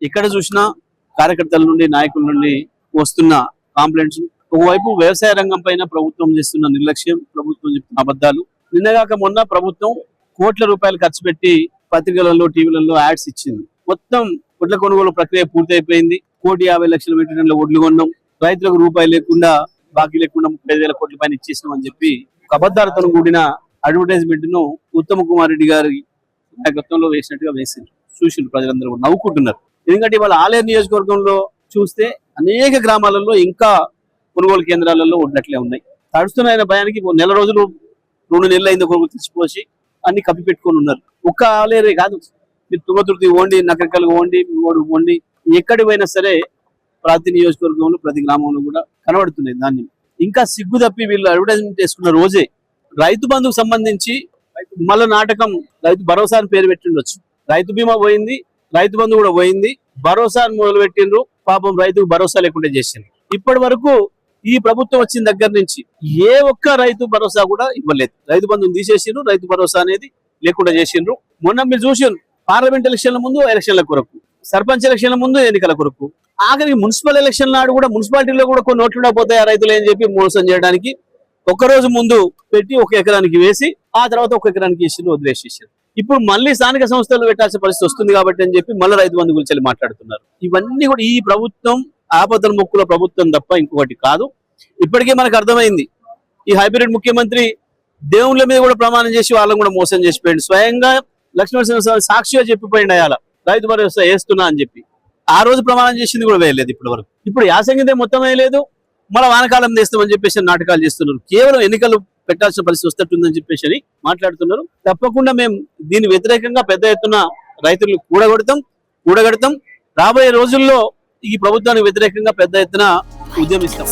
ఎక్కడ చూసినా కార్యకర్తల నుండి నాయకుల నుండి వస్తున్న కాంప్లైంట్స్. ఒకవైపు వ్యవసాయ రంగం పైన ప్రభుత్వం చేస్తున్న నిర్లక్ష్యం, ప్రభుత్వం చెప్తున్న అబద్ధాలు. నిన్నగాక మొన్న ప్రభుత్వం కోట్ల రూపాయలు ఖర్చు పెట్టి పత్రికలలో, టీవీలలో యాడ్స్ ఇచ్చింది. మొత్తం వడ్ల కొనుగోలు ప్రక్రియ పూర్తయిపోయింది. 1,50,00,000 మెట్రిక్ టన్నుల వడ్లు కొన్నాం, రైతులకు రూపాయి లేకుండా, బాకీ లేకుండా 35,000 కోట్ల పైన ఇచ్చేసినామని చెప్పి ఒక అబద్ధాలతో కూడిన అడ్వర్టైజ్మెంట్ ను ఉత్తమ్ కుమార్ రెడ్డి గారి నాయకత్వంలో వేసినట్టుగా వేసింది. చూసిండ్రు, ప్రజలందరూ నవ్వుకుంటున్నారు. ఎందుకంటే ఇవాళ ఆలేరు నియోజకవర్గంలో చూస్తే అనేక గ్రామాలలో ఇంకా కొనుగోలు కేంద్రాలలో ఉన్నట్లే ఉన్నాయి. తడుస్తున్న భయానికి నెల రోజులు 2 నెలలు అయింది కొనుగోలు తెచ్చిపోసి అన్ని కప్పి పెట్టుకొని ఉన్నారు. ఒక్క ఆలేరే కాదు, మీరు తుంగతుర్తి ఓండి, నకరికల్ ఓండి, ఎక్కడి పోయినా సరే ప్రతి నియోజకవర్గంలో, ప్రతి గ్రామంలో కూడా కనబడుతున్నాయి. దాన్ని ఇంకా సిగ్గు తప్పి వీళ్ళు అడ్వర్టైజ్మెంట్ చేసుకున్న రోజే రైతు బంధుకు సంబంధించి మళ్ళీ నాటకం రైతు భరోసా అని పేరు పెట్టిండొచ్చు. రైతు బీమా పోయింది, రైతు బంధు కూడా పోయింది, భరోసా అని మొదలు పెట్టిండ్రు. పాపం రైతుకు భరోసా లేకుండా చేసిండ్రు. ఇప్పటి వరకు ఈ ప్రభుత్వం వచ్చిన దగ్గర నుంచి ఏ ఒక్క రైతు భరోసా కూడా ఇవ్వలేదు. రైతు బంధుని తీసేసిండ్రు, రైతు భరోసా అనేది లేకుండా చేసిండ్రు. మొన్న మీరు చూసిండ్రు, పార్లమెంట్ ఎలక్షన్ల ముందు ఎలక్షన్ల కొరకు, సర్పంచ్ ఎలక్షన్ల ముందు ఎన్నికల కొరకు, ఆఖరికి మున్సిపల్ ఎలక్షన్ నాడు కూడా మున్సిపాలిటీలో కూడా కొన్ని ఓట్లు పోతాయి ఆ రైతులు అని చెప్పి మోసం చేయడానికి ఒక్కరోజు ముందు పెట్టి 1 ఎకరానికి వేసి ఆ తర్వాత 1 ఎకరానికి వేసి వదిలేసేసారు. ఇప్పుడు మళ్ళీ స్థానిక సంస్థలు పెట్టాల్సిన పరిస్థితి వస్తుంది కాబట్టి అని చెప్పి మళ్ళీ రైతు బంధు గురించి మాట్లాడుతున్నారు. ఇవన్నీ కూడా ఈ ప్రభుత్వం ఆపదల మొక్కుల ప్రభుత్వం తప్ప ఇంకొకటి కాదు. ఇప్పటికే మనకు అర్థమైంది. ఈ హైబ్రిడ్ ముఖ్యమంత్రి దేవుళ్ళ మీద కూడా ప్రమాణం చేసి వాళ్ళని కూడా మోసం చేసిపోయింది. స్వయంగా లక్ష్మణస్వామి సాక్షిగా చెప్పిపోయింది అయాల రైతు భరోసా వేస్తున్నా అని చెప్పి. ఆ రోజు ప్రమాణం చేసింది కూడా వేయలేదు ఇప్పటి వరకు. ఇప్పుడు యాసంగితే మొత్తం వేయలేదు, మళ్ళీ వానకాలం తెస్తామని చెప్పేసి నాటకాలు చేస్తున్నారు. కేవలం ఎన్నికలు పెట్టాల్సిన పరిస్థితి వస్తుందని చెప్పేసి మాట్లాడుతున్నారు. తప్పకుండా మేము దీని వ్యతిరేకంగా పెద్ద ఎత్తున రైతులు కూడగడతాం. రాబోయే రోజుల్లో ఈ ప్రభుత్వానికి వ్యతిరేకంగా పెద్ద ఎత్తున ఉద్యమిస్తాం.